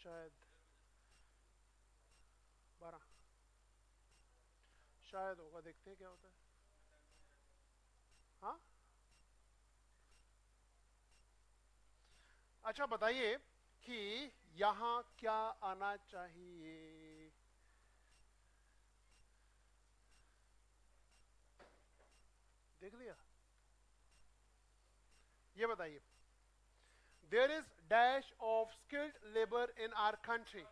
शायद 12 शायद होगा, देखते हैं क्या होता है। हाँ, अच्छा बताइए कि यहाँ क्या आना चाहिए। देख लिया, ये बताइए, there is dash of skilled labour in our country.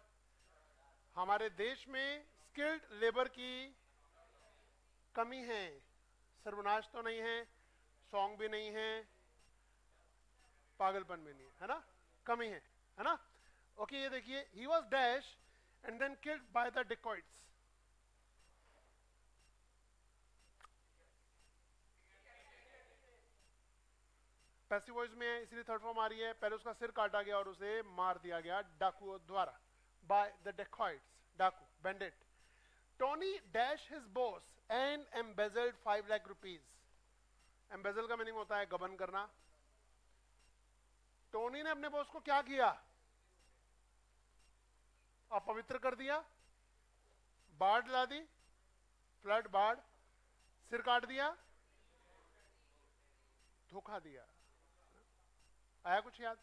हमारे देश में स्किल्ड लेबर की कमी है। सर्वनाश तो नहीं है, सॉन्ग भी नहीं है, पागलपन भी नहीं है, है ना, कमी है ना। ओके, ये देखिए, he was dash and then killed by the dacoits. Passive voice में है इसलिए थर्ड फॉर्म आ रही है। पहले उसका सिर काटा गया और उसे मार दिया गया डाकुओं द्वारा, बाय द डेकॉइट्स, डाकू, bandit. Tony dash his boss and embezzled 5 lakh rupees. Embezzle का मीनिंग होता है गबन करना। टोनी ने अपने बॉस को क्या किया? अपवित्र कर दिया, बाढ़ ला दी, फ्लड, बाढ़, सिर काट दिया, धोखा दिया। आया कुछ याद?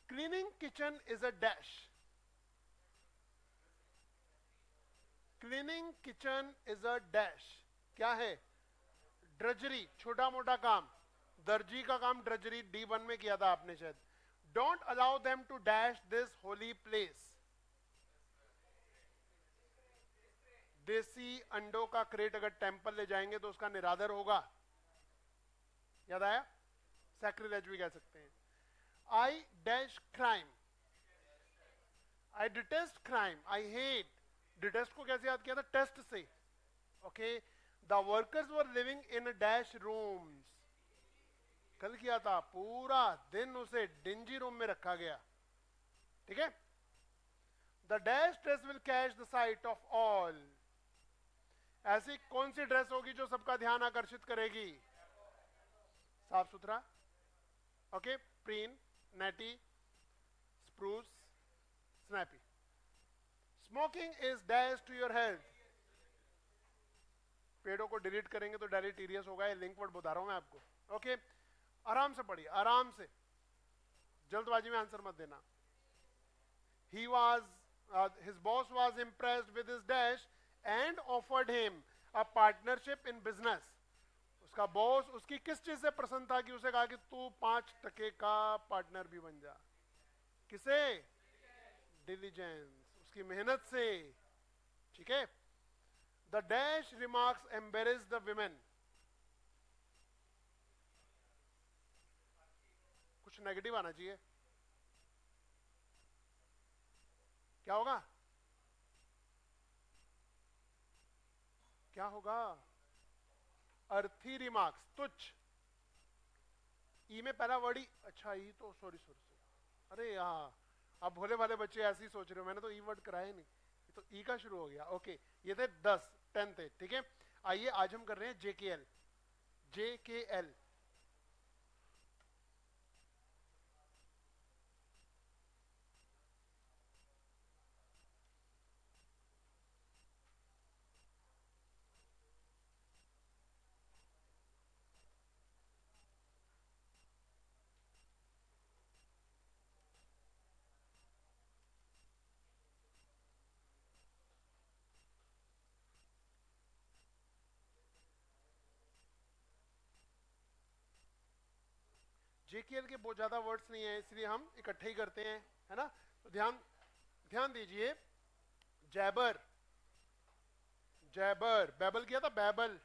Cleaning kitchen is a dash. Cleaning kitchen is a dash, क्या है? ड्रजरी, छोटा मोटा काम। दर्जी का काम ड्रजरी D1 में किया था आपने शायद। Don't allow them to dash this holy place. देसी अंडों का क्रेट अगर टेंपल ले जाएंगे तो उसका निरादर होगा। याद आया? सैक्रिलेज भी कह सकते हैं। I dash crime, I detest crime, I hate. Detest को कैसे याद किया था? टेस्ट से। Okay, the workers were living in dash rooms. कल किया था, पूरा दिन उसे डिंजी रूम में रखा गया। ठीक है। The dash dress will catch the site of all. ऐसी कौन सी ड्रेस होगी जो सबका ध्यान आकर्षित करेगी? साफ सुथरा, okay, preen, natty, spruce, snappy. Smoking is dash to your health. पेड़ों को डिलीट करेंगे तो डेलीटीरियस होगा, ये लिंक वर्ड बता रहा हूं मैं आपको। ओके, आराम से पढ़िए, आराम से, जल्दबाजी में आंसर मत देना। He was, his boss was impressed with his dash and offered him a partnership in business. उसका बॉस उसकी किस चीज से प्रसन्न था कि उसे कहा कि तू 5% का पार्टनर भी बन जा। किसे? डिलीजेंस, उसकी मेहनत से। ठीक है। The dash remarks embarrass the women. कुछ नेगेटिव आना चाहिए, क्या होगा? क्या होगा? अर्थी रिमार्क्स, तुच्छ। ई में पहला वर्ड ही, अच्छा ई तो, सॉरी सॉरी सॉरी, अरे यहाँ आप भोले भाले बच्चे ऐसे ही सोच रहे हो, मैंने तो ई वर्ड कराया नहीं, ये तो ई का शुरू हो गया। ओके, ये थे 10, 10 थे। ठीक है, आइए आज हम कर रहे हैं JKL। JKL, JKL के बहुत ज्यादा वर्ड्स नहीं है इसलिए हम इकट्ठे ही करते हैं, है ना। तो ध्यान ध्यान दीजिए। जैबर, जैबर, बैबल किया था, बैबल,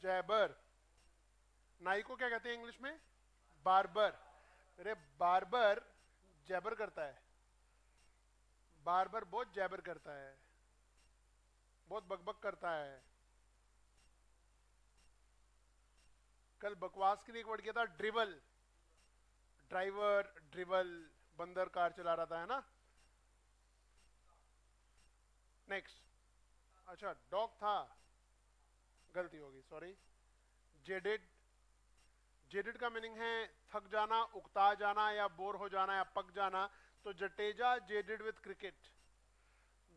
जैबर। नाई को क्या कहते हैं इंग्लिश में? बार्बर। अरे बार्बर जैबर करता है, बार्बर बहुत जैबर करता है, बहुत बकबक करता है। कल बकवास के लिए एक वर्ड किया था, ड्रिवल। ड्राइवर, ड्रिवल, बंदर कार चला रहा था, है ना। नेक्स्ट, अच्छा डॉग था, गलती होगी, सॉरी। जेडेड, जेडेड का मीनिंग है थक जाना, उकता जाना या बोर हो जाना या पक जाना। तो Jadeja jaded with cricket,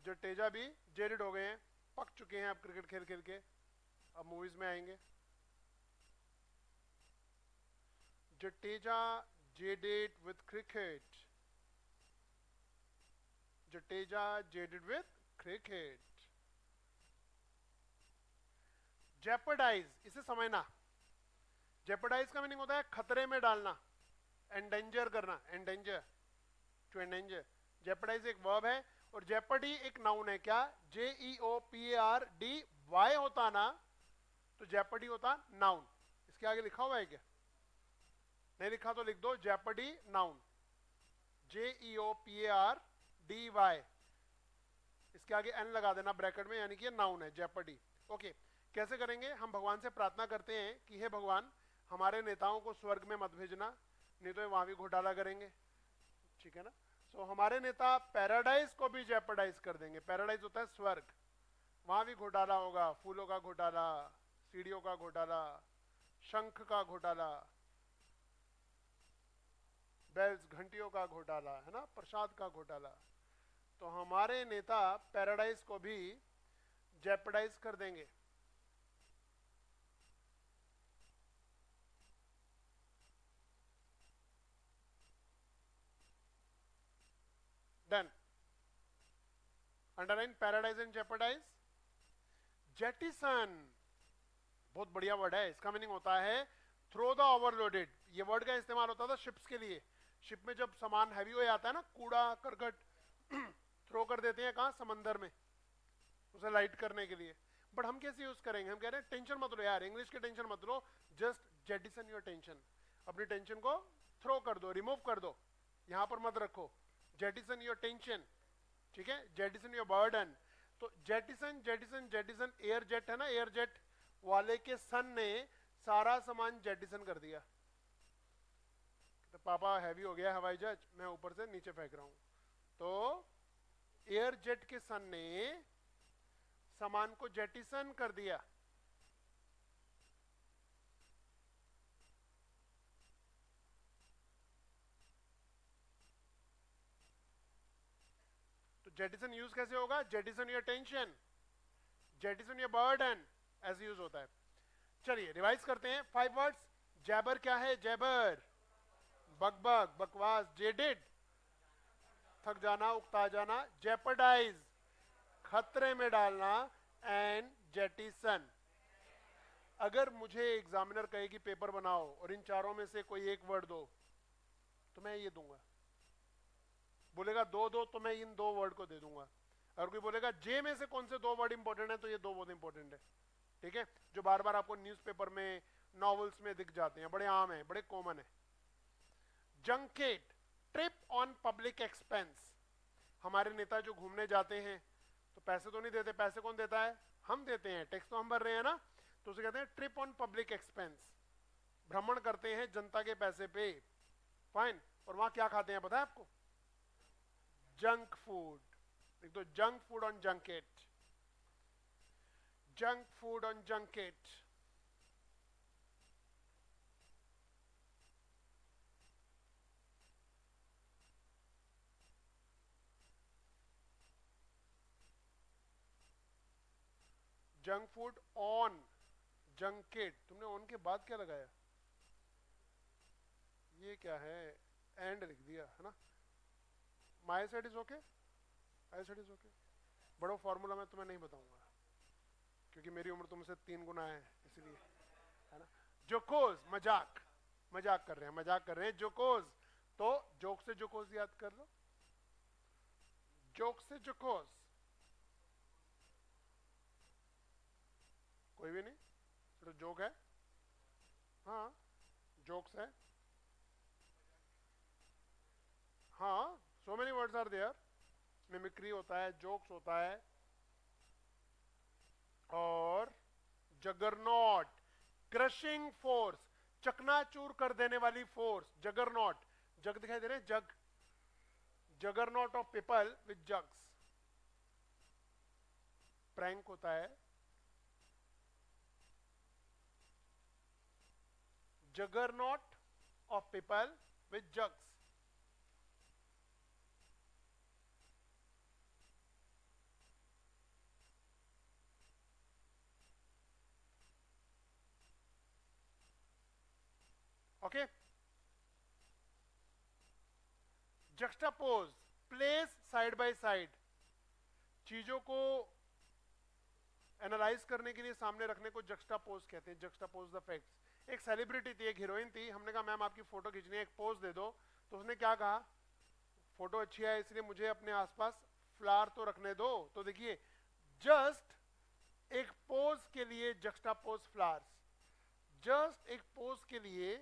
Jadeja भी जेडेड हो गए हैं, पक चुके हैं अब क्रिकेट खेल खेल के, अब मूवीज में आएंगे। Jadeja jaded with cricket, Jadeja jaded with cricket. Jeopardise, इसे समझना, जेपरडाइज का मीनिंग होता है खतरे में डालना, एंडेंजर करना, एंडेंजर, टू एंडेंजर। जेपरडाइज एक वर्ब है और जेपर्डी एक नाउन है। क्या? JEOPARDY होता ना तो जेपर्डी होता नाउन। इसके आगे लिखा हुआ है क्या? नहीं लिखा तो लिख दो, जेपर्डी नाउन, JEOPARDY, इसके आगे एन लगा देना ब्रैकेट में, यानी कि ये नाउन है जेपर्डी। ओके, कैसे करेंगे? हम भगवान से प्रार्थना करते हैं कि हे भगवान हमारे नेताओं को स्वर्ग में मत भेजना, नहीं तो वहां भी घोटाला करेंगे, ठीक है ना। सो हमारे नेता पैराडाइज को भी जेपरडाइज कर देंगे। पैराडाइज होता है स्वर्ग, वहां भी घोटाला होगा, फूलों का घोटाला, सीढ़ियों का घोटाला, शंख का घोटाला, बेल्स घंटियों का घोटाला, है ना, प्रसाद का घोटाला। तो हमारे नेता पैराडाइज को भी जेपरडाइज कर देंगे। Done. Underline paradise and jeopardize. Jettison बहुत बढ़िया वर्ड है, इसका मीनिंग होता है थ्रो द ओवरलोडेड। ये वर्ड का इस्तेमाल होता था शिप्स के लिए। शिप में जब सामान हैवी हो जाता है ना, कूड़ा करकट थ्रो कर देते हैं, कहाँ? समंदर में, उसे लाइट करने के लिए। बट हम कैसे यूज करेंगे? हम कह रहे हैं टेंशन मत लो यार, इंग्लिश की टेंशन मत लो, जस्ट जेटिसन योर टेंशन, अपनी टेंशन को थ्रो कर दो, रिमूव कर दो, यहां पर मत रखो। जेटिसन योर टेंशन, ठीक है, जेटिसन योर बर्डन। तो jettison jettison jettison, air jet है ना, एयर जेट वाले के सन ने सारा सामान जेटिसन कर दिया। तो पापा हैवी हो गया हवाई जहाज, मैं ऊपर से नीचे फेंक रहा हूं। तो एयर जेट के सन ने सामान को जेटिसन कर दिया। तो जेटिसन यूज कैसे होगा? Jettison your tension, jettison your burden, ऐसे यूज होता है। चलिए रिवाइज करते हैं 5 वर्ड्स। जैबर क्या है? जैबर बकबक, बकवास। जेडेड थक जाना, उकता जाना। जेपरडाइज खतरे में डालना, एंड जेटिसन। अगर मुझे एग्जामिनर कहे कि पेपर बनाओ और इन चारों में से कोई एक वर्ड दो, तो मैं ये दूंगा। बोलेगा दो दो, तो मैं इन 2 वर्ड को दे दूंगा। अगर कोई बोलेगा जे में से कौन से 2 वर्ड इंपॉर्टेंट है, तो ये 2 बहुत इंपॉर्टेंट है, ठीक है, जो बार बार आपको न्यूज़पेपर में, नॉवेल्स में दिख जाते हैं, बड़े आम है, बड़े कॉमन है। Junket, trip on public expense. हमारे नेता जो घूमने जाते हैं तो पैसे तो नहीं देते, पैसे कौन देता है? हम देते हैं, टैक्स तो हम भर रहे हैं ना। तो उसे कहते हैं ट्रिप ऑन पब्लिक एक्सपेंस, भ्रमण करते हैं जनता के पैसे पे। फाइन। और वहां क्या खाते हैं पता है आपको? Junk food. लिख दो junk food on junket, junk food on junket. Junk food on junket, तुमने ऑन के बाद क्या लगाया? ये क्या है? एंड लिख दिया है ना। My side is okay, I side is okay. बड़ो फॉर्मूला मैं तुम्हें नहीं बताऊंगा, क्योंकि मेरी उम्र तुमसे 3 गुना है, इसलिए, है ना। जोकोज, मजाक, मजाक कर रहे हैं, मजाक कर रहे हैं। जोकोज, तो जोक से जोकोज याद कर लो, जोक से जोकोज। कोई भी नहीं, सिर्फ जोक है। हाँ, जोक्स है। हाँ, so many words are there. Mimicry होता है, जोक्स होता है, और जगरनॉट, क्रशिंग फोर्स, चकनाचूर कर देने वाली फोर्स। जगरनॉट, जग दिखाई दे रहे हैं, jug, juggernaut of people with jugs. Prank होता है, juggernaut of people with jugs. Okay. Juxtapose, place side by side. चीजों को एनालाइज करने के लिए सामने रखने को जक्स्टापोज कहते हैं. Juxtapose the facts. एक सेलिब्रिटी थी, एक हीरोइन थी, हमने कहा मैम आपकी फोटो खींचनी है, एक पोज दे दो. तो उसने क्या कहा, फोटो अच्छी है इसलिए मुझे अपने आसपास फ्लावर तो रखने दो. तो देखिए जस्ट एक पोज के लिए जक्स्टापोज फ्लावर्स, जस्ट एक पोज के लिए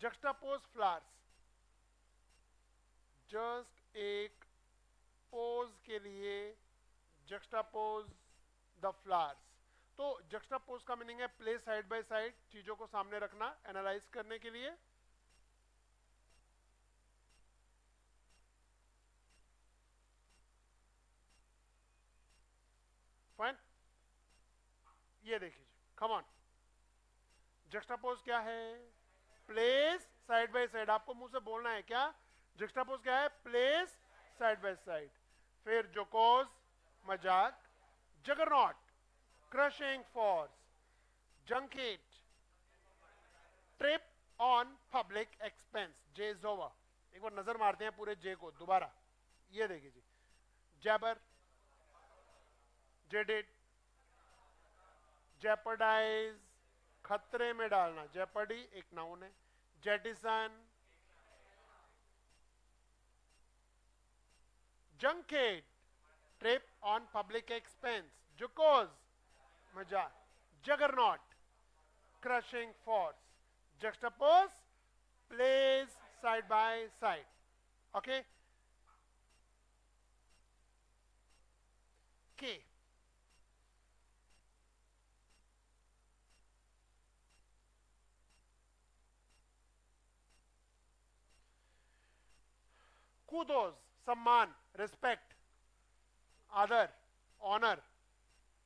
जक्स्टापोज फ्लावर्स, जस्ट एक पोज के लिए जक्स्टापोज द फ्लावर्स. तो जक्स्टापोज का मीनिंग है प्लेस साइड बाय साइड, चीजों को सामने रखना एनालाइज करने के लिए. फाइन. ये देखिए कम ऑन. जक्स्टापोज क्या है, प्लेस साइड बाय साइड. आपको मुंह से बोलना है क्या, जक्स्टापोज क्या है, प्लेस साइड बाय साइड. फिर जोकोज मजाक, juggernaut crushing force, junket trip on public expense. J is over. एक बार नजर मारते हैं पूरे जे को दोबारा. ये देखिए जी, जैबर, जेडिड, जेपर्डाइज खतरे में डालना, जेपर्डी एक नाउन है. Jettison, junket trip on public expense, jocose मजाक, juggernaut crushing force. Juxtapose, place side by side. Okay. K kudos सम्मान, रिस्पेक्ट, आदर, ऑनर,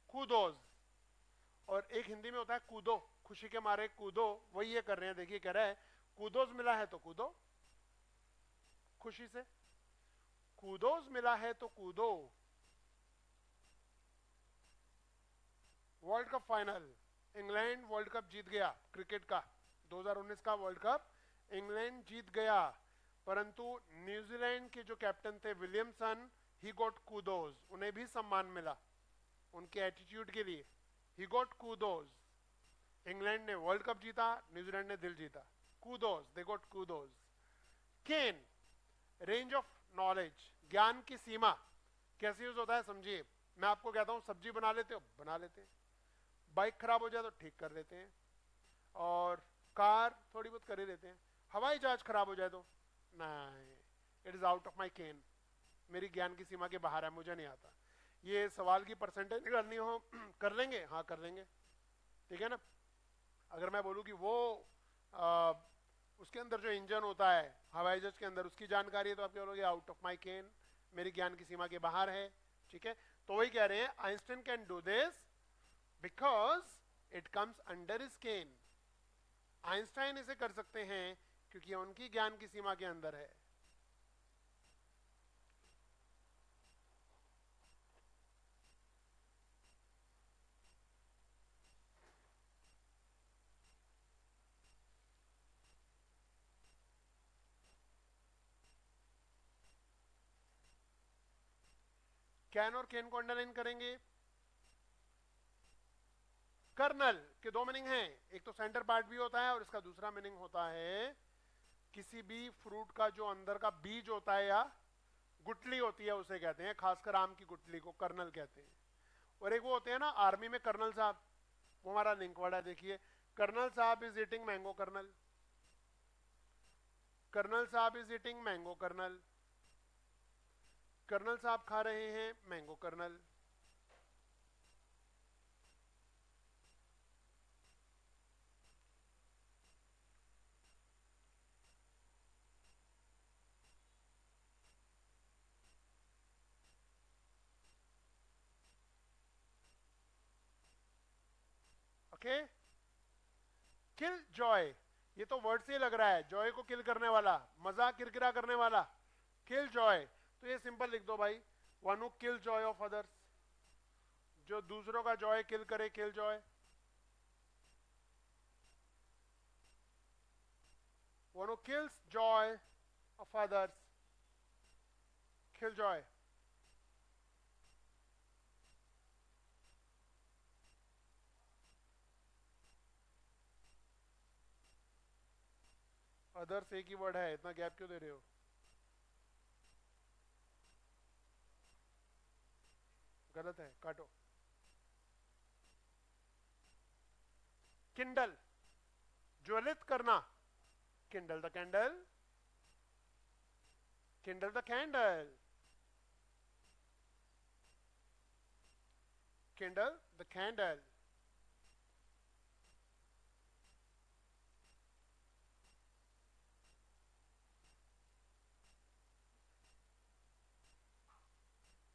कूदोज. और एक हिंदी में होता है कूदो, खुशी के मारे कूदो. वही ये कर रहे हैं. देखिए कह रहा है कूदोज मिला है तो कूदो खुशी से, कूदोज मिला है तो कूदो. World cup final, England world cup जीत गया क्रिकेट का. 2019 का वर्ल्ड कप इंग्लैंड जीत गया, परंतु न्यूजीलैंड के जो कैप्टन थे विलियमसन, ही गॉट कूदोज. उन्हें भी सम्मान मिला उनके एटीट्यूड के लिए. He got kudos. इंग्लैंड ने वर्ल्ड कप जीता, न्यूजीलैंड ने दिल जीता. Kudos, they got kudos. Kane, range of knowledge, ज्ञान की सीमा. कैसे यूज होता है समझिए. मैं आपको कहता हूं सब्जी बना लेते हो, बना लेते हैं. बाइक खराब हो जाए तो ठीक कर लेते हैं, और कार थोड़ी बहुत कर ही लेते हैं. हवाई जहाज खराब हो जाए तो नहीं, it is out of my ken. मेरी ज्ञान की सीमा के बाहर है, मुझे नहीं आता. ये सवाल की परसेंटेज निकालनी हो कर लेंगे, हाँ कर लेंगे, ठीक है ना. अगर मैं बोलूँ कि वो उसके अंदर जो इंजन होता है हवाई जहाज के अंदर, उसकी जानकारी है, तो आप क्या बोलोगे, आउट ऑफ माई केन, मेरी ज्ञान की सीमा के बाहर है. ठीक है. तो वही कह रहे हैं Einstein can do this because it comes under his ken. Einstein इसे कर सकते हैं क्योंकि उनकी ज्ञान की सीमा के अंदर है. कैन और केन को अंडरलाइन करेंगे. कर्नल के दो मीनिंग हैं, एक तो सेंटर पार्ट भी होता है और इसका दूसरा मीनिंग होता है किसी भी फ्रूट का जो अंदर का बीज होता है या गुठली होती है उसे कहते हैं, खासकर आम की गुठली को कर्नल कहते हैं. और एक वो होते हैं ना आर्मी में कर्नल साहब, वो हमारा लिंक वर्ड है. देखिए कर्नल साहब is eating mango kernel, colonel साहब is eating mango kernel, colonel साहब खा रहे हैं mango kernel. Okay. Killjoy, ये तो वर्ड से ही लग रहा है, जॉय को किल करने वाला, मजा किरकिरा करने वाला, किल जॉय। तो ये सिंपल लिख दो भाई, one who kill joy of others, जो दूसरों का जॉय किल करे, killjoy. One who kills joy of others, killjoy. Others एक ही वर्ड है, इतना गैप क्यों दे रहे हो? गलत है, काटो। किंडल, ज्वलित करना, Kindle the candle, Kindle the candle, Kindle the candle.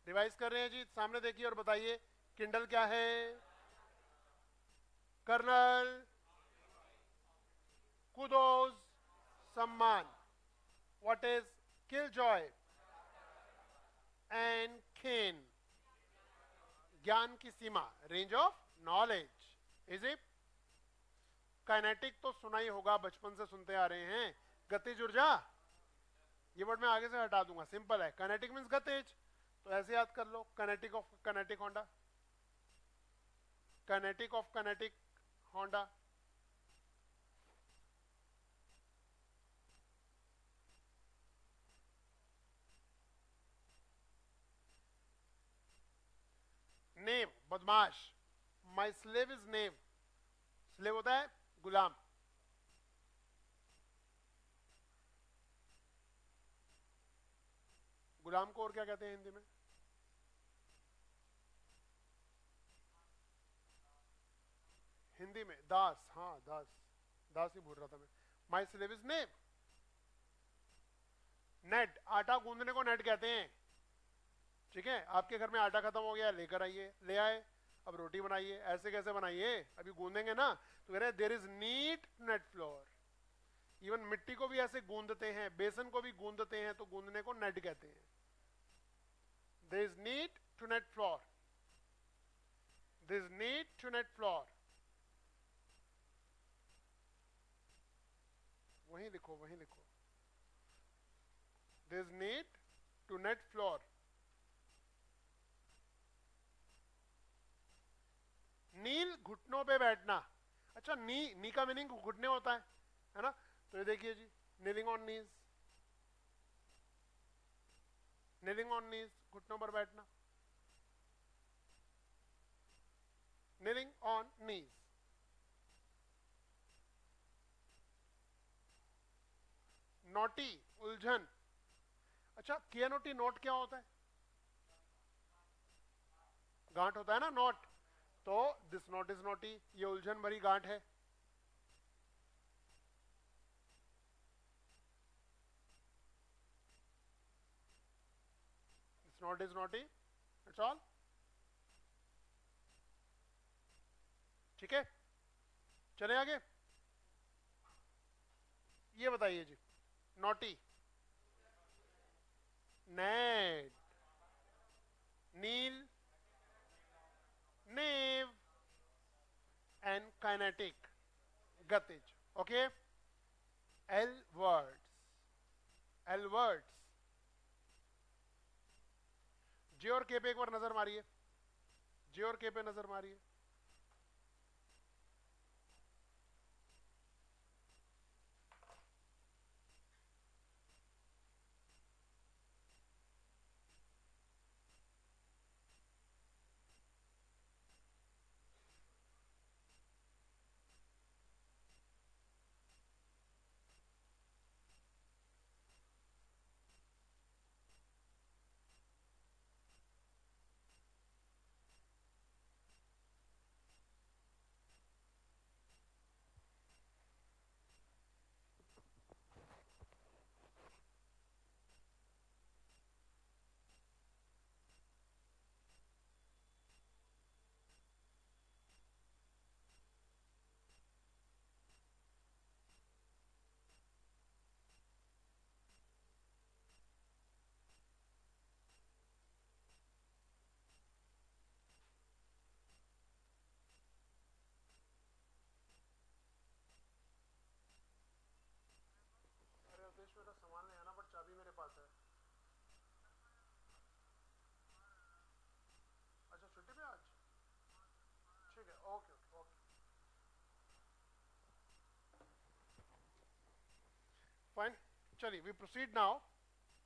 Revise कर रहे हैं जी, सामने देखिए और बताइए, किंडल क्या है? कर्नल, कुदोज, सम्मान। What is killjoy? And ken, ज्ञान की सीमा, range of knowledge. Is it? Kinetic तो सुना ही होगा, बचपन से सुनते आ रहे हैं। गतिज ऊर्जा, ये वर्ड मैं आगे से हटा दूंगा, सिंपल है। काइनेटिक मींस गतिज, तो ऐसे याद कर लो, kinetic of kinetic Honda, kinetic of kinetic Honda. Knave, बदमाश, my slave is knave, slave होता है गुलाम। गुलाम को और क्या कहते हैं हिंदी में? हिंदी में दास, हाँ दास, दास ही बोल रहा था मैं। माई स्लेव इज नेम। नेट, आटा गूंदने को नेट कहते हैं। ठीक है, आपके घर में आटा खत्म हो गया, लेकर आइए, ले आए, अब रोटी बनाइए। ऐसे कैसे बनाइए, अभी गूंदेंगे ना, तो कह रहे हैं there is neat net floor. Even मिट्टी को भी ऐसे गूंदते हैं, बेसन को भी गूंदते हैं, तो गूंदने को नेट कहते हैं। There is neat to knit floor, there is neat to knit floor. वहीं लिखो, वहीं लिखो, there is neat to knit floor. Kneel, घुटनों पे बैठना। अच्छा, नी का मीनिंग घुटने होता है ना? तो ये देखिए जी, kneeling on knees, kneeling on knees, घुटनों पर बैठना, नीलिंग ऑन नीज। नोटी, उलझन। अच्छा, केनोटी नोट क्या होता है? गांठ होता है ना, नोट। तो दिस नोट इज नोटी, ये उलझन भरी गांठ है। This knot is knotty, it's all. ठीक है, चले आगे। ये बताइए जी, knotty, knit, kneel, knave, and kinetic, गतिज। Okay, L words, L words. J और के पे एक बार नजर मारिए, जे और के पे नजर मारिए। फाइन, चलिए we proceed now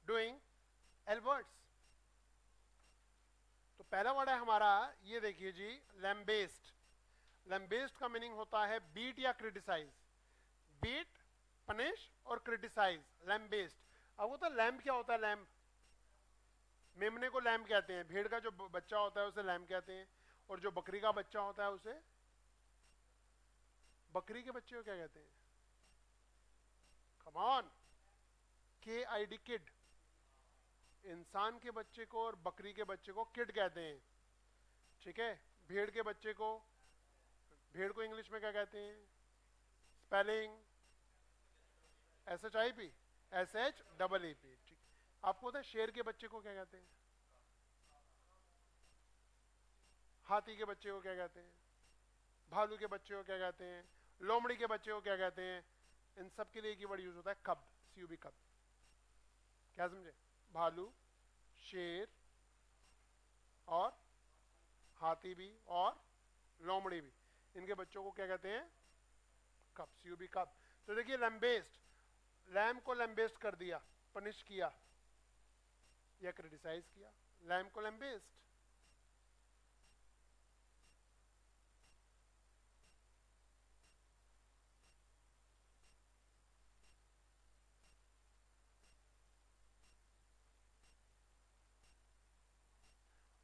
doing Alberts. तो पहला वर्ड है हमारा, ये देखिए जी, लैम्बेस्ट। लैम्बेस्ट का मीनिंग होता है बीट या क्रिटिसाइज। बीट, पनिश और क्रिटिसाइज, लैम्बेस्ट। अब होता है लैम्ब, क्या होता है लैम्ब? मेमने को लैम्ब कहते हैं, भेड़ का जो बच्चा होता है उसे लैम्ब कहते हैं, और जो बकरी का बच्चा होता है उसे, बकरी के बच्चे को क्या कहते हैं? Come on, KID, kid. इंसान के बच्चे को और बकरी के बच्चे को किड कहते हैं, ठीक है। भेड़ के बच्चे को, भेड़ को इंग्लिश में क्या कहते हैं? स्पेलिंग SHIP, SHEEP, ठीक। आपको पता है शेर के बच्चे को क्या कहते हैं? हाथी के बच्चे को क्या कहते हैं? भालू के बच्चे को क्या कहते हैं? लोमड़ी के बच्चे को क्या कहते हैं? इन सब के लिए एक ही वर्ड यूज होता है, कब, CUB, कब। क्या समझे? भालू, शेर और हाथी भी और लोमड़ी भी, इनके बच्चों को क्या कहते हैं? कब, CUB, कब। तो देखिए लैम्बेस्ट, लैम को लैम्बेस्ट कर दिया, पनिश किया या क्रिटिसाइज किया, लैम को लैम्बेस्ट।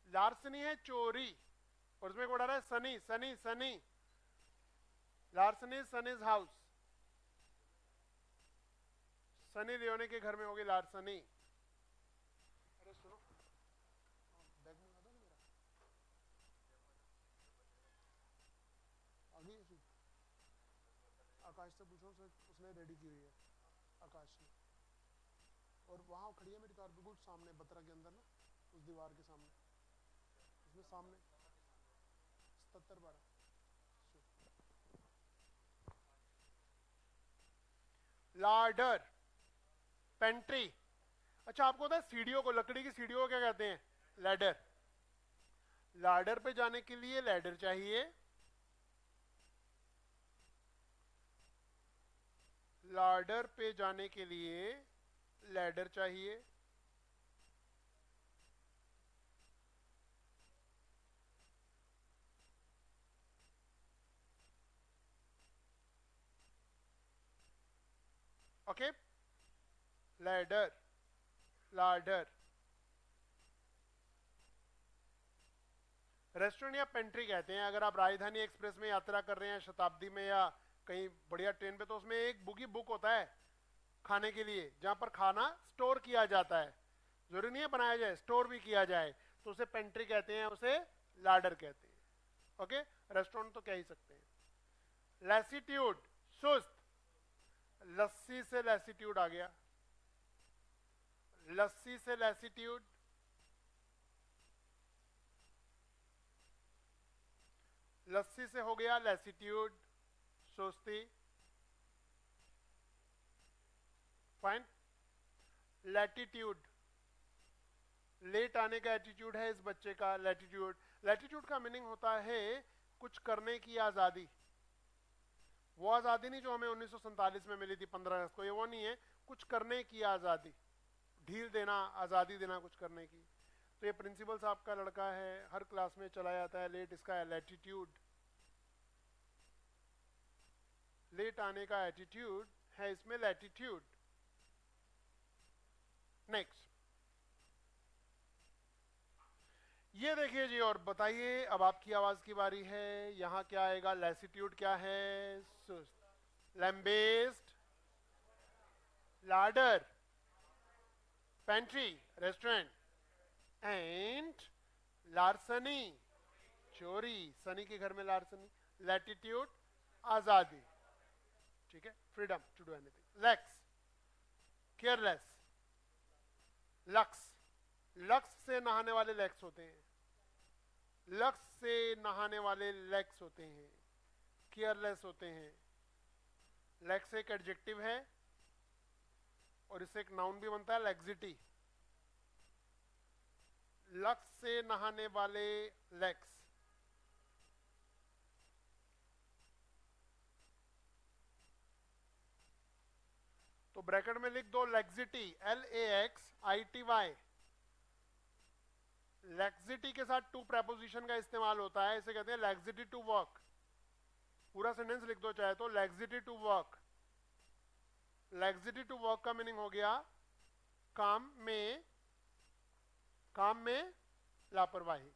लार्सनी है चोरी, और उसमें वर्ड आ रहा है सनी, सनी, सनी। लार्सनी, सन इज हाउस। सनी लियोनी के घर में होगी लार्सनी। अरे सुनो, बैग में आता ना मेरा, आगे आकाश से पूछो, उसने रेडी की हुई है, आकाश ने। और वहां खड़ी है मेरी कार बिल्कुल सामने, बतरा के अंदर ना, उस दीवार के सामने, उसमें सामने 77 12। लार्डर, पेंट्री। अच्छा, आपको पता है सीढ़ियों को, लकड़ी की सीढ़ियों को क्या कहते हैं? लैडर। लार्डर पे जाने के लिए लैडर चाहिए, लार्डर पे जाने के लिए लैडर चाहिए। Okay, ladder, larder. रेस्टोरेंट या पेंट्री कहते हैं। अगर आप राजधानी एक्सप्रेस में यात्रा कर रहे हैं, शताब्दी में या कहीं बढ़िया ट्रेन पे, तो उसमें एक बुकी बुक होता है खाने के लिए, जहां पर खाना स्टोर किया जाता है। जरूरी नहीं है बनाया जाए, स्टोर भी किया जाए, तो उसे पेंट्री कहते हैं, उसे लार्डर कहते हैं। ओके, रेस्टोरेंट तो कह ही सकते हैं। लैसिट्यूड, सुस्त। लस्सी से लैसिट्यूड आ गया, लस्सी से लैसिट्यूड। लस्सी से हो गया लैसिट्यूड, सुस्ती। फाइन। लैटिट्यूड, लेट आने का एटीट्यूड है इस बच्चे का, लैटिट्यूड। लैटिट्यूड का मीनिंग होता है कुछ करने की आजादी। वो आजादी नहीं जो हमें 1947 में मिली थी 15 अगस्त को, ये वो नहीं है, कुछ करने की आजादी, ढील देना, आजादी देना कुछ करने की। तो ये प्रिंसिपल साहब का लड़का है, हर क्लास में चला जाता है लेट, इसका है लैटिट्यूड। लेट आने का एटीट्यूड है इसमें, लैटिट्यूड। नेक्स्ट, ये देखिए जी, और बताइए, अब आपकी आवाज की बारी है। यहां क्या आएगा? लैसिट्यूड क्या है? सुस्त। लैम्बेस्ट, लार्डर, पेंट्री, रेस्टोरेंट, एंड लार्सनी, चोरी। सनी के घर में लार्सनी। लैटिट्यूड, आजादी, ठीक है, freedom to do anything. Lax, careless. Lux, Lux से नहाने वाले लेक्स होते हैं, लक्स से नहाने वाले लेक्स होते हैं, केयरलेस होते हैं। लेक्स एक एडजेक्टिव है और इससे एक नाउन भी बनता है, लेक्सिटी। लक्स से नहाने वाले लेक्स। तो तो ब्रैकेट में लिख दो लैक्सिटी, LAXITY। लैक्सिटी के साथ टू प्रेपोजिशन का इस्तेमाल होता है, इसे कहते हैं लैक्सिटी टू वर्क। पूरा सेंटेंस लिख दो चाहे तो, laxity to work. Laxity to work का मीनिंग हो गया काम में लापरवाही।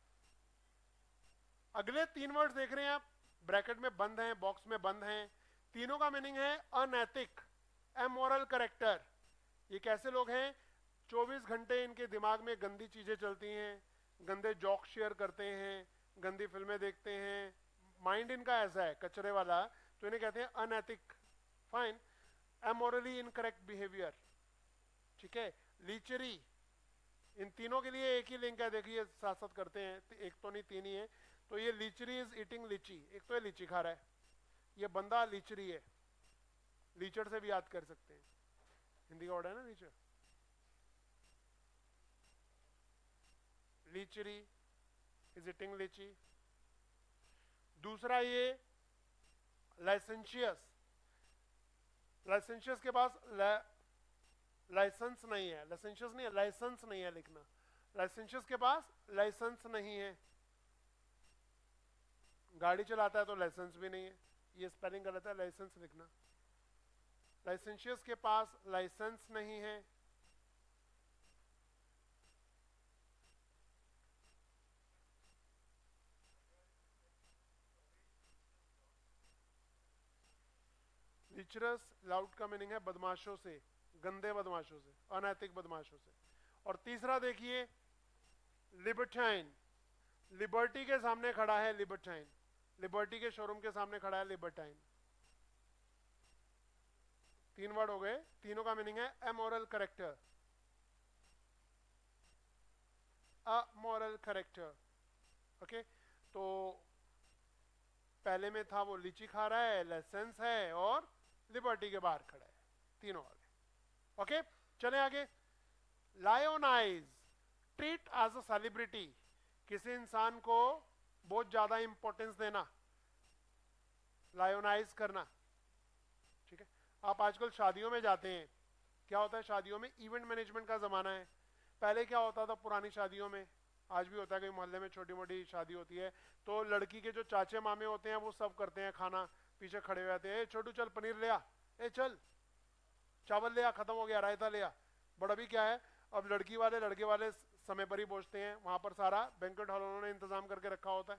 अगले 3 वर्ड्स देख रहे हैं आप, ब्रैकेट में बंद हैं, बॉक्स में बंद हैं। तीनों का मीनिंग है अनैतिक, अमोरल कैरेक्टर। ये कैसे लोग हैं? 24 घंटे इनके दिमाग में गंदी चीजें चलती हैं, गंदे जोक शेयर करते हैं, गंदी फिल्में देखते हैं, माइंड इनका ऐसा है कचरे वाला, तो इन्हें कहते हैं अनैतिक। फाइन। अमोरली इनकरेक्ट बिहेवियर, ठीक है। लीचरी, इन तीनों के लिए एक ही लिंक है, देखिए साथ साथ करते हैं, एक तो नहीं 3 ही है। तो ये लीचरी इज ईटिंग लीची, एक तो ये लीची खा रहा है, ये बंदा लीचरी है। लीचर से भी याद कर सकते हैं, हिंदी का वर्ड है ना लीचर। लीचरी इज ईटिंग लीची। दूसरा ये लाइसेंशियस, लाइसेंशियस के पास लाइसेंस नहीं है, लाइसेंशियस नहीं है, लाइसेंस नहीं है लिखना। लाइसेंशियस के पास लाइसेंस नहीं है, गाड़ी चलाता है तो लाइसेंस भी नहीं है, ये स्पेलिंग गलत है, लाइसेंस लिखना। लाइसेंशियस के पास लाइसेंस नहीं है। लीचरस, लाउड का मीनिंग है बदमाशों से, गंदे बदमाशों से, अनैतिक बदमाशों से। और तीसरा देखिए लिबर्टाइन, लिबर्टी के सामने खड़ा है लिबर्टाइन, लिबर्टी के शोरूम के सामने खड़ा है लिबर्टाइन। 3 वर्ड हो गए, तीनों का मीनिंग है amoral character, amoral character. Okay, तो पहले में था वो लीची खा रहा है, लाइसेंस है और लिबर्टी के बाहर खड़ा है, तीनों आ गए। ओके, चले आगे। लायोनाइज, ट्रीट एज अ सेलिब्रिटी, किसी इंसान को बहुत ज्यादा इंपॉर्टेंस देना, लायोनाइज करना, ठीक है। आप आजकल शादियों में जाते हैं, क्या होता है शादियों में? इवेंट मैनेजमेंट का जमाना है। पहले क्या होता था पुरानी शादियों में, आज भी होता है, कई मोहल्ले में छोटी मोटी शादी होती है तो लड़की के जो चाचे मामे होते हैं वो सब करते हैं खाना, पीछे खड़े हुए आते हैं, छोटू चल पनीर ले आ, ए चल चावल ले आ, खत्म हो गया, रायता ले आ। बड़ा भी क्या है, अब लड़के वाले समय पर ही पहुंचते हैं, वहां पर सारा बैंक्वेट हॉल उन्होंने इंतजाम करके रखा होता है,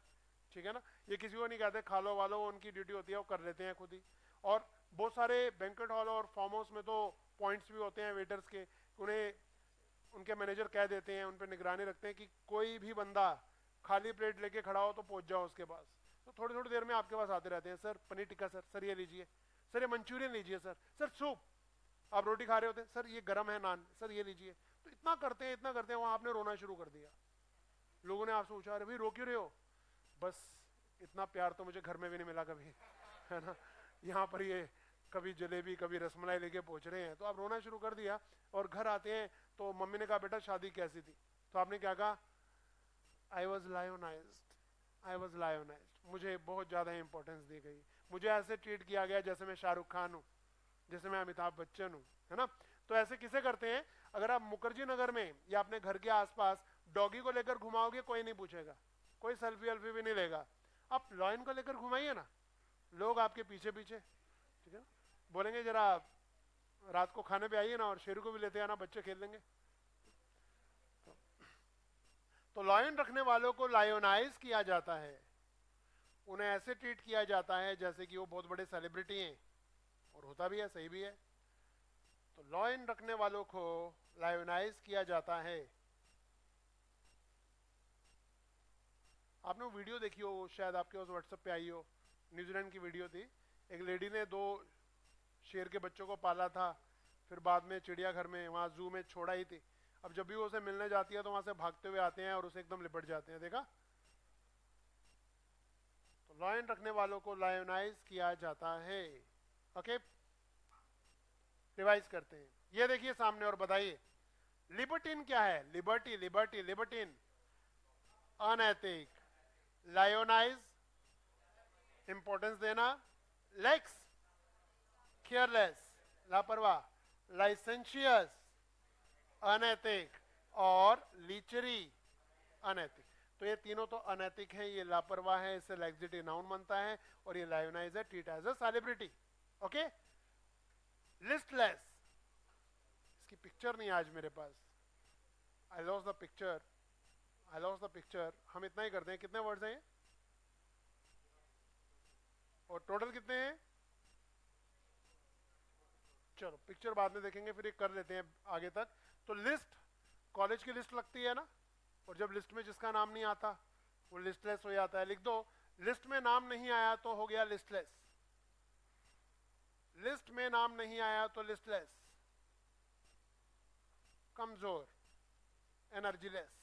ठीक है ना। ये किसी को नहीं कहते खा लो वालो, उनकी ड्यूटी होती है, वो कर लेते हैं खुद ही। और बहुत सारे बैंक्वेट हॉल और फार्म हाउस में तो पॉइंट्स भी होते हैं वेटर्स के, उन्हें उनके मैनेजर कह देते हैं, उन पर निगरानी रखते हैं कि कोई भी बंदा खाली प्लेट लेके खड़ा हो तो पहुंच जाओ उसके पास। तो थोड़ी थोड़ी देर में आपके पास आते रहते हैं, सर पनीर टिक्का, सर ये लीजिए, सर ये मंचूरियन लीजिए, सर सूप, आप रोटी खा रहे होते हैं, सर ये गर्म है नान, सर ये लीजिए। तो इतना करते हैं वहां आपने रोना शुरू कर दिया। लोगों ने आपसे पूछा, अरे भाई रो क्यों रहे हो? बस इतना प्यार तो मुझे घर में भी नहीं मिला कभी, है ना। यहाँ पर ये कभी जलेबी कभी रसमलाई लेके पहुंच रहे हैं, तो आप रोना शुरू कर दिया। और घर आते हैं तो मम्मी ने कहा बेटा शादी कैसी थी? तो आपने क्या कहा? आई वॉज लायोनाइज्ड, आई वॉज लायोनाइज्ड, मुझे बहुत ज्यादा इंपॉर्टेंस दी गई, मुझे ऐसे ट्रीट किया गया जैसे मैं शाहरुख खान हूँ, जैसे मैं अमिताभ बच्चन हूँ, है ना। तो ऐसे किसे करते हैं? अगर आप मुखर्जी नगर में या अपने घर के आसपास डॉगी को लेकर घुमाओगे कोई नहीं पूछेगा, कोई सेल्फी वेल्फी भी नहीं लेगा। आप लॉयन को लेकर घुमाइए ना, लोग आपके पीछे पीछे, ठीक है, बोलेंगे जरा रात को खाने पे आइए ना और शेरू को भी लेते आना, बच्चे खेल लेंगे। तो लॉयन रखने वालों को लायोनाइज किया जाता है, उन्हें ऐसे ट्रीट किया जाता है जैसे कि वो बहुत बड़े सेलिब्रिटी हैं, और होता भी है, सही भी है। तो लॉयन रखने वालों को लायोनाइज किया जाता है। आपने वो वीडियो देखी हो, शायद आपके पास व्हाट्सएप पे आई हो, न्यूजीलैंड की वीडियो थी। एक लेडी ने 2 शेर के बच्चों को पाला था, फिर बाद में चिड़ियाघर में वहां जू में छोड़ा ही थी। अब जब भी वो उसे मिलने जाती है तो वहां से भागते हुए आते हैं और उसे एकदम लिपट जाते हैं, देखा। तो लॉयन रखने वालों को लायोनाइज किया जाता है। ओके, रिवाइज करते हैं, ये देखिए सामने और बताइए लिबर्टीन क्या है? लिबर्टी, लिबर्टी, लिबर्टीन अनैतिक, लायोनाइज इंपॉर्टेंस देना, लेक्स केयरलेस लापरवाह, लाइसेंशियस अनैतिक और लीचरी अनैतिक। तो ये तीनों तो अनैतिक है, ये लापरवाह है, इससे लैक्सिटी नाउन बनता है, और ये लायोनाइज है, treat as a celebrity. Okay, listless, इसकी पिक्चर नहीं आज मेरे पास, I lost the picture, I lost the picture. हम इतना ही करते हैं, कितने वर्ड्स हैं ये? और टोटल कितने हैं? चलो पिक्चर बाद में देखेंगे, फिर ये कर लेते हैं आगे तक। तो लिस्ट, कॉलेज की लिस्ट लगती है ना, और जब लिस्ट में जिसका नाम नहीं आता वो लिस्टलेस हो जाता है। लिख दो, लिस्ट में नाम नहीं आया तो हो गया लिस्टलेस, लिस्ट में नाम नहीं आया तो लिस्टलेस, कमजोर, एनर्जीलेस।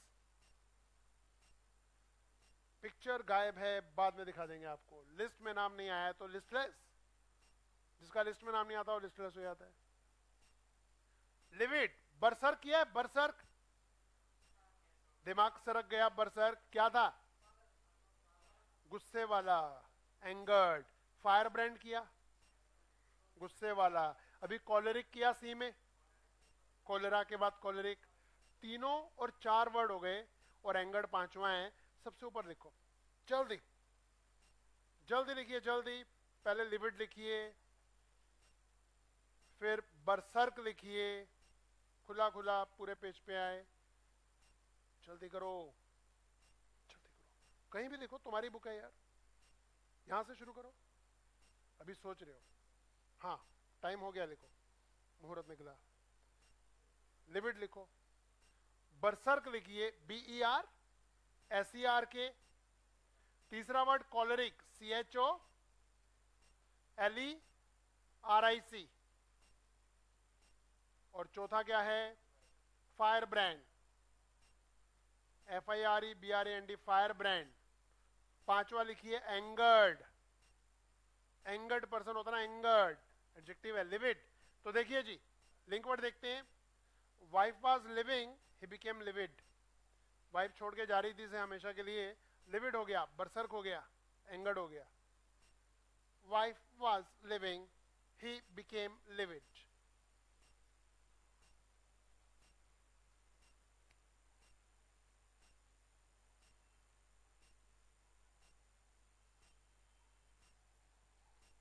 पिक्चर गायब है, बाद में दिखा देंगे आपको। लिस्ट में नाम नहीं आया तो लिस्टलेस, जिसका लिस्ट में नाम नहीं आता वो लिस्टलेस हो जाता है। लिविड, बरसर्क किया है, बरसर्क, दिमाग सरक गया, बरसर्क क्या था? गुस्से वाला, एंगर्ड। फायर ब्रांड किया, गुस्से वाला। अभी कॉलेरिक किया, सी में, कॉलेरा के बाद कॉलेरिक। तीनों और 4 वर्ड हो गए, और एंगर्ड 5वां है। सबसे ऊपर लिखो, जल्दी जल्दी लिखिए, जल्दी। पहले लिविड लिखिए, फिर बरसर्क लिखिए, खुला खुला पूरे पेज पे आए। जल्दी करो, जल्दी करो, कहीं भी लिखो, तुम्हारी बुक है यार, यहां से शुरू करो। अभी सोच रहे हो, हाँ टाइम हो गया, लिखो, मुहूर्त निकला। लिविड लिखो, बरसर्क लिखिए, BERSERK। तीसरा वर्ड कॉलरिक, CHOLERIC। और चौथा क्या है? Firebrand, FIREBRAND, firebrand. 5वां लिखिए एंगर्ड, एंगर्ड पर्सन होता ना, एंगर्ड एडजेक्टिव है, लिविड। तो देखिए जी, लिंक वर्ड देखते हैं। Wife was living, he became levied. Wife छोड़ के जा रही थी से हमेशा के लिए, लिविड हो गया, बरसर्क हो गया, एंगर्ड हो गया। Wife was living, he became levied.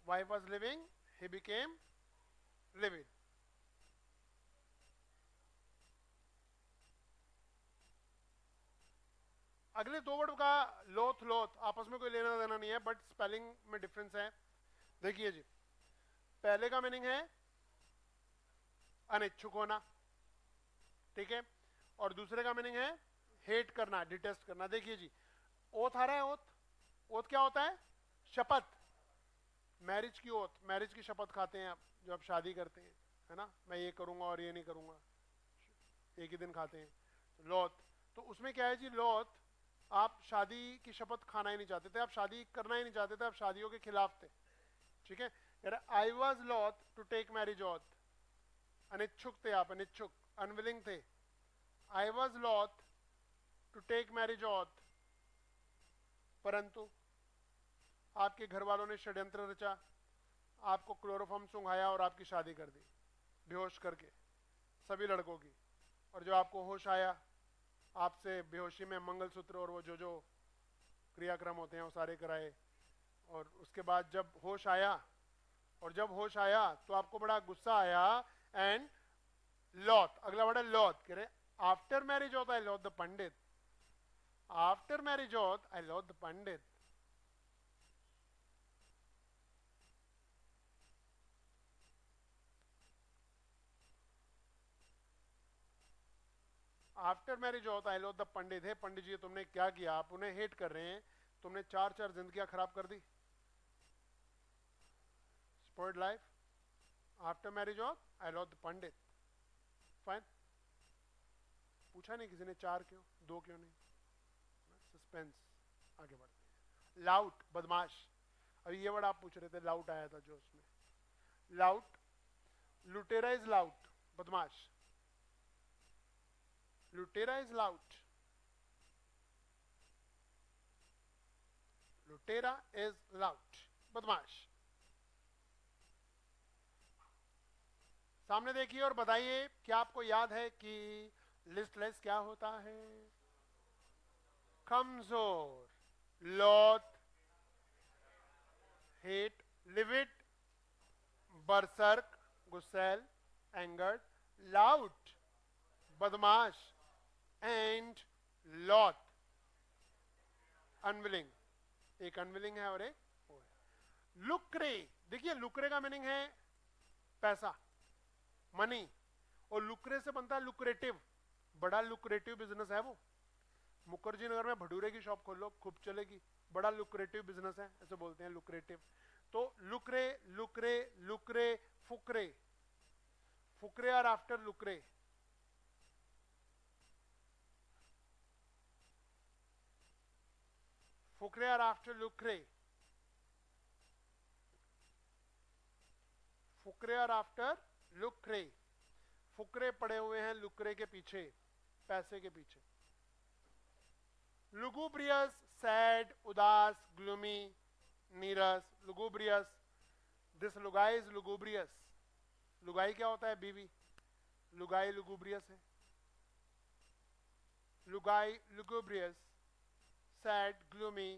Wife was living, he became livid. अगले 2 वर्ड का लोथ, लोथ आपस में कोई लेना देना नहीं है, बट स्पेलिंग में डिफरेंस है। देखिए जी, पहले का मीनिंग है अनिच्छुक होना, ठीक है, और दूसरे का मीनिंग है हेट करना, डिटेस्ट करना। देखिए जी, ओथ आ रहा है, ओथ, ओथ क्या होता है? शपथ। मैरिज की ओथ, मैरिज की शपथ खाते हैं आप, जो आप शादी करते हैं, है ना, मैं ये करूंगा और ये नहीं करूंगा, एक ही दिन खाते हैं। लॉथ, तो उसमें क्या है जी, लॉथ, आप शादी की शपथ खाना ही नहीं चाहते थे, आप शादी करना ही नहीं चाहते थे, आप शादियों के खिलाफ थे, ठीक है। I was loath to take marriage oath, अनिच्छुक थे आप, अनिच्छुक, अनविलिंग थे। I was loath to take marriage oath, परंतु आपके घर वालों ने षड्यंत्र रचा, आपको क्लोरोफॉर्म सुंघाया और आपकी शादी कर दी, बेहोश करके, सभी लड़कों की। और जो आपको होश आया, आपसे बेहोशी में मंगलसूत्र और वो जो जो क्रियाक्रम होते हैं वो सारे कराए। और उसके बाद जब होश आया, और जब होश आया तो आपको बड़ा गुस्सा आया, एंड लॉथ, अगला वर्ड है लॉथ। कह रहे आफ्टर मैरिज होता है लॉथ द पंडित, आफ्टर मैरिज होत आई लॉथ द पंडित। आफ्टर मैरिज होता है लो द पंडित। है पंडित जी, तुमने क्या किया, आप उन्हें हेट कर रहे हैं, तुमने 4 जिंदगियां खराब कर दी, स्पॉइल्ड लाइफ। आफ्टर मैरिज होता आई लो द पंडित। फाइन, पूछा नहीं किसी ने 4 क्यों, 2 क्यों नहीं, सस्पेंस। आगे बढ़ते हैं। लाउट, बदमाश। अभी ये वर्ड आप पूछ रहे थे, लाउट आया था जो उसमें, लाउट, लुटेरा इज लाउट, बदमाश। लुटेरा इज लाउट, लुटेरा इज लाउट, बदमाश। सामने देखिए और बताइए, क्या आपको याद है कि लिस्टलेस क्या होता है? कमजोर, लॉथ, हेट, लिविट, बरसर्क, गुस्सैल, एंगर्ड, लाउड, बदमाश, एंड लॉथ, अनविलिंग। एक अनविलिंग है और एक वो है। लुक्रे, देखिए लुक्रे का मीनिंग है पैसा, मनी, और लुक्रे से बनता है लुक्रेटिव, बड़ा लुक्रेटिव बिजनेस है वो। मुखर्जी नगर में भटूरे की शॉप खोल लो, खूब चलेगी, बड़ा लुक्रेटिव बिजनेस है, ऐसे बोलते हैं लुक्रेटिव। तो लुक्रे, लुक्रे, लुक्रे, फुकरे, फुकरे आर आफ्टर लुक्रे। फुकरे आर आफ्टर लुक्रे, फुकरे आर आफ्टर लुक्रे। फुकरे पड़े हुए हैं लुक्रे के पीछे, पैसे के पीछे। लुगुब्रियस, सैड, उदास, ग्लूमी, नीरस, लुगुब्रियस, दिस लुगाई इज लुगुब्रियस। लुगाई क्या होता है? बीवी। लुगाई लुगुब्रियस है। लुगाई लुगुब्रियस, सैड, ग्लूमी,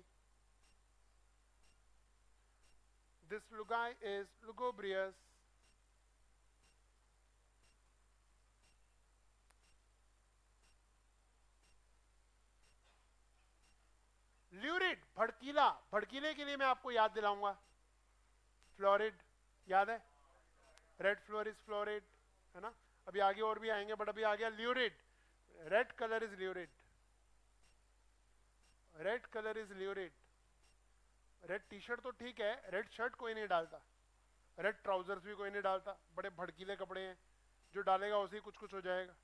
दिस लुगाई इज लुगुब्रियस। ल्यूरिड, भड़कीला। भड़कीले के लिए मैं आपको याद दिलाऊंगा, फ्लोरिड, याद है? रेड फ्लोर इज फ्लोरिड, है ना? अभी आगे और भी आएंगे, बट अभी आ गया lurid. Red colour is lurid, red colour is lurid. Red T shirt तो ठीक है, रेड शर्ट कोई नहीं डालता, रेड ट्राउजर्स भी कोई नहीं डालता, बड़े भड़कीले कपड़े हैं, जो डालेगा उसे ही कुछ कुछ हो जाएगा,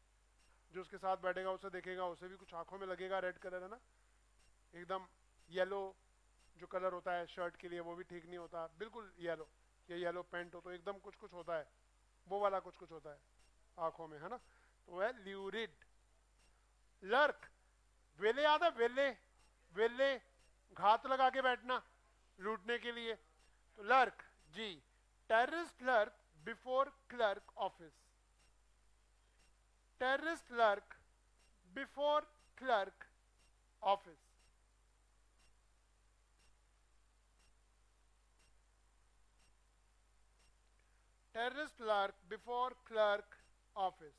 जो उसके साथ बैठेगा उसे देखेगा उसे भी कुछ आंखों में लगेगा। रेड कलर है ना, एकदम येलो जो कलर होता है शर्ट के लिए वो भी ठीक नहीं होता, बिल्कुल येलो, ये येलो पेंट हो तो एकदम कुछ कुछ होता है, वो वाला कुछ कुछ होता है आंखों में, है ना? तो वो है ल्यूरिड। लर्क, वेले याद है? वेले, वेले घात लगा के बैठना लूटने के लिए, तो लर्क जी। Terrorist lurk before clerk office, terrorist lurk before clerk office. Terrorist lurk before clerk office.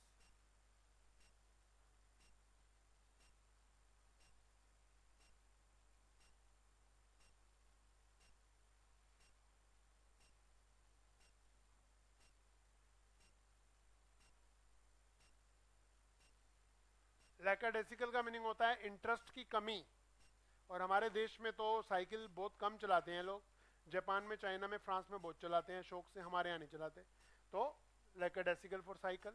Lackadaisical का मीनिंग होता है इंटरेस्ट की कमी, और हमारे देश में तो साइकिल बहुत कम चलाते हैं लोग, जापान में, चाइना में, फ्रांस में बहुत चलाते हैं शौक से, हमारे यहाँ नहीं चलाते। तो लैकाडेसिकल फॉर साइकिल,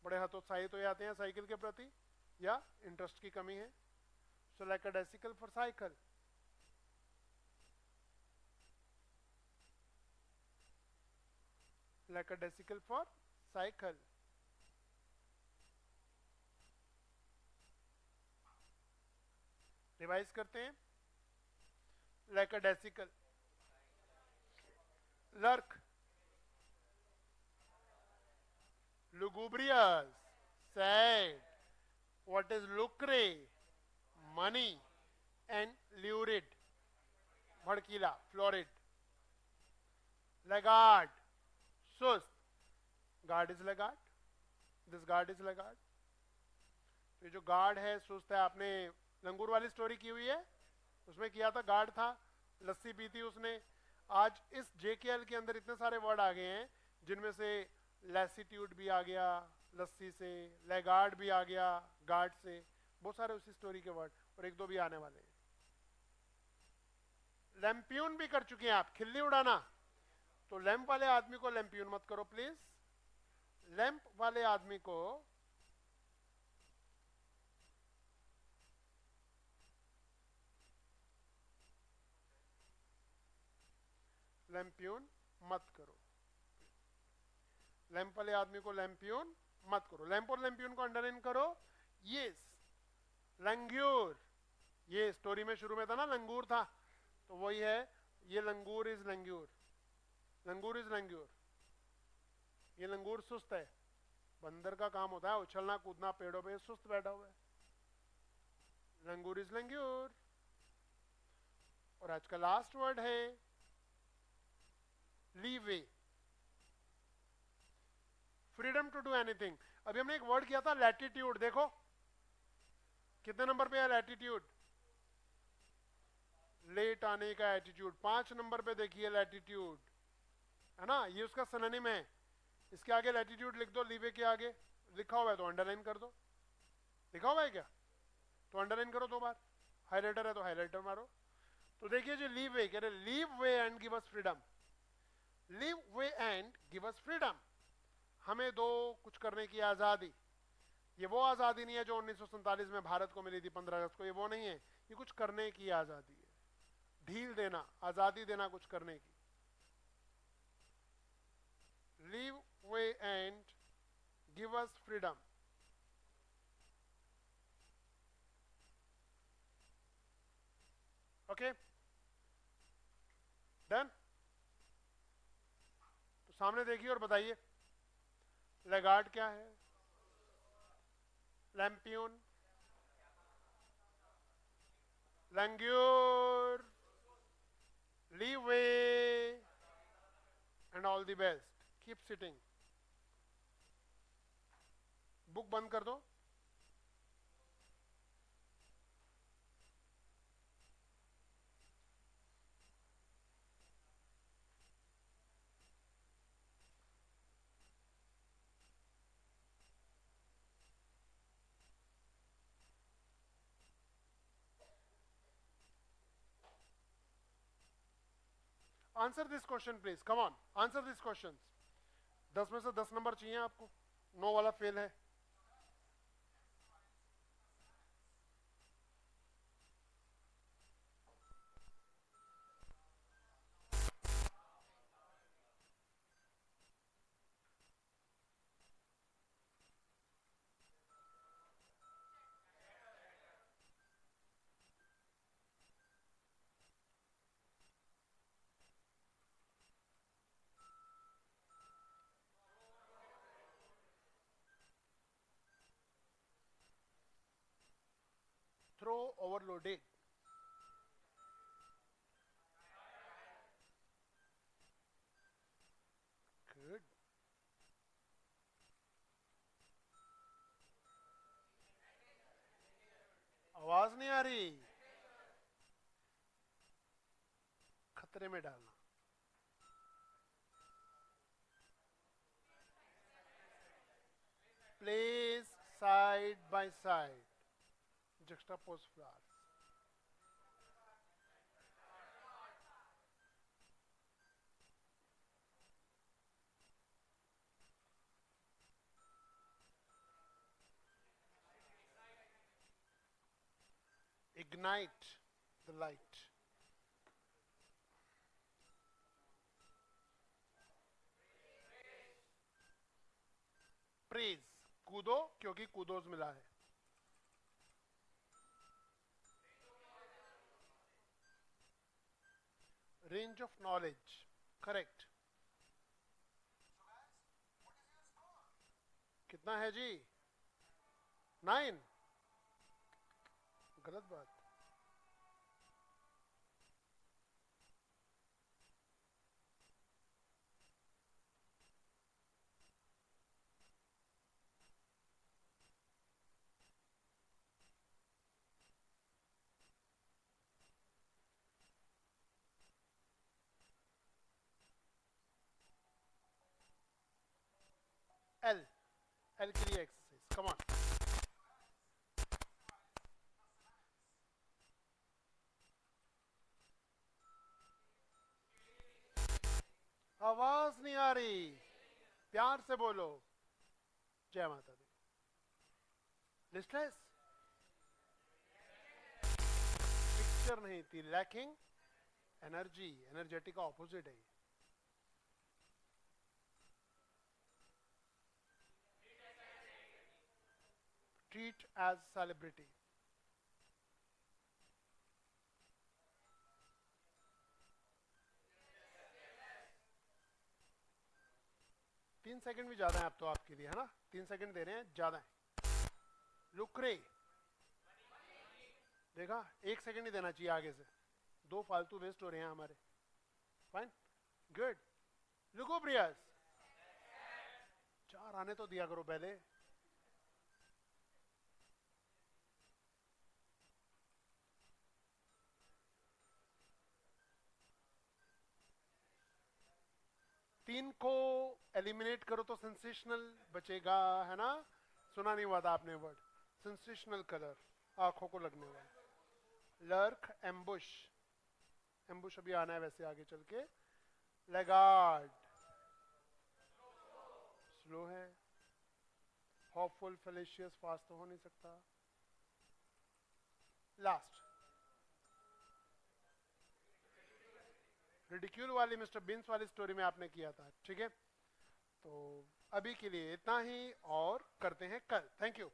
बड़े हतोत्साहित हो जाते हैं साइकिल के प्रति, या इंटरेस्ट की कमी है। So lackadaisical for cycle. Lackadaisical for cycle. Revise करते हैं। Lackadaisical, lurk, lugubrious, sad, what is lucre, money, and lurid, भड़कीला, florid. Laggard, सुस्त, guard is laggard, this guard is laggard. तो ये जो गार्ड है सुस्त है, आपने लंगूर वाली स्टोरी की हुई है, उसमें किया था, गार्ड था, लस्सी पी थी उसने। आज इस जेकेएल के अंदर इतने सारे वर्ड आ गए हैं, जिनमें से लैसिट्यूड भी आ गया लस्सी से, लेगार्ड भी आ गया गार्ड से, बहुत सारे उसी स्टोरी के वर्ड, और एक दो भी आने वाले हैं। लैंप्यून भी कर चुके हैं आप, खिल्ली उड़ाना, तो लैंप वाले आदमी को लैंप्यून मत करो प्लीज। लैंप वाले आदमी को लैंप्यून मत करो, लैंप वाले आदमी को लैंप्यून मत करो। लैंप और लैंप्यून को अंडरलाइन करो। यस, लंगूर, ये स्टोरी में शुरू में था ना, लंगूर था, तो वही है, ये लंगूर इज लंगूर, लंगूर इज लंगूर, ये लंगूर सुस्त है, बंदर का काम होता है उछलना कूदना पेड़ों पे, सुस्त बैठा हुआ है। लंगूर इज लंगूर। और आज का लास्ट वर्ड है leeway, freedom to do anything. अभी हमने एक वर्ड किया था लैटिट्यूड, देखो कितने नंबर पे है लैटिट्यूड? लेट आने का एटीट्यूड। 5 नंबर पे देखिए लैटिट्यूड, है ना, ये उसका सिनोनिम है। इसके आगे लैटिट्यूड लिख दो, लीवे के आगे लिखा हुआ है तो अंडरलाइन कर दो। लिखा हुआ है क्या? तो अंडरलाइन करो 2 बार। हाइलाइटर है तो हाइलाइटर मारो। तो देखिए जी, लीव वे कह रहे, leave way and give us freedom. Leave way and give us freedom, हमें दो कुछ करने की आजादी। ये वो आजादी नहीं है जो 1947 में भारत को मिली थी 15 अगस्त को, ये वो नहीं है, ये कुछ करने की आजादी है, ढील देना, आजादी देना कुछ करने की। Leave way and give us freedom. Okay done. तो सामने देखिए और बताइए, लैगार्ड क्या है? Lampoon, languor, leeway and all the best. Keep sitting. Book बंद कर दो। Answer this question please, come on answer this question. 10 में से 10 नंबर चाहिए आपको, 9 वाला फेल है। Throw overloaded. गुड। आवाज नहीं आ रही, खतरे में डालना। Place side by side, juxtapose flowers. Ignite the light. Praise, कूदो क्योंकि कूदोज मिला है। Range of knowledge, correct. कितना है जी? 9। गलत बात। L, L के लिए एक्सरसाइज, कम ऑन। आवाज नहीं आ रही, प्यार से बोलो। जय माता दी। लिस्टलेस, पिक्चर नहीं थी, लैकिंग एनर्जी, एनर्जेटिक का ऑपोजिट है। Treat as celebrity. 3 सेकंड भी ज्यादा है अब तो आपके लिए, है ना? 3 सेकंड दे रहे हैं, ज्यादा है। लुक्रे, देखा, 1 सेकंड ही देना चाहिए आगे से, 2 फालतू वेस्ट हो रहे हैं हमारे। Fine, good. लुगोब्रियस, 4 आने तो दिया करो पहले। तीन को एलिमिनेट करो तो सेंसेशनल बचेगा, है ना? सुना नहीं हुआ था आपने वर्ड सेंसेशनल कलर, आंखों को लगने वाला। लर्क, एम्बुश, एम्बुश अभी आना है वैसे आगे चल के। लेगार्ड, स्लो है। होपफुल, फेलिशियस, फास्ट तो हो नहीं सकता। लास्ट, रिडिक्यूल वाली मिस्टर बीन्स वाली स्टोरी में आपने किया था, ठीक है? तो अभी के लिए इतना ही और करते हैं कल। Thank you.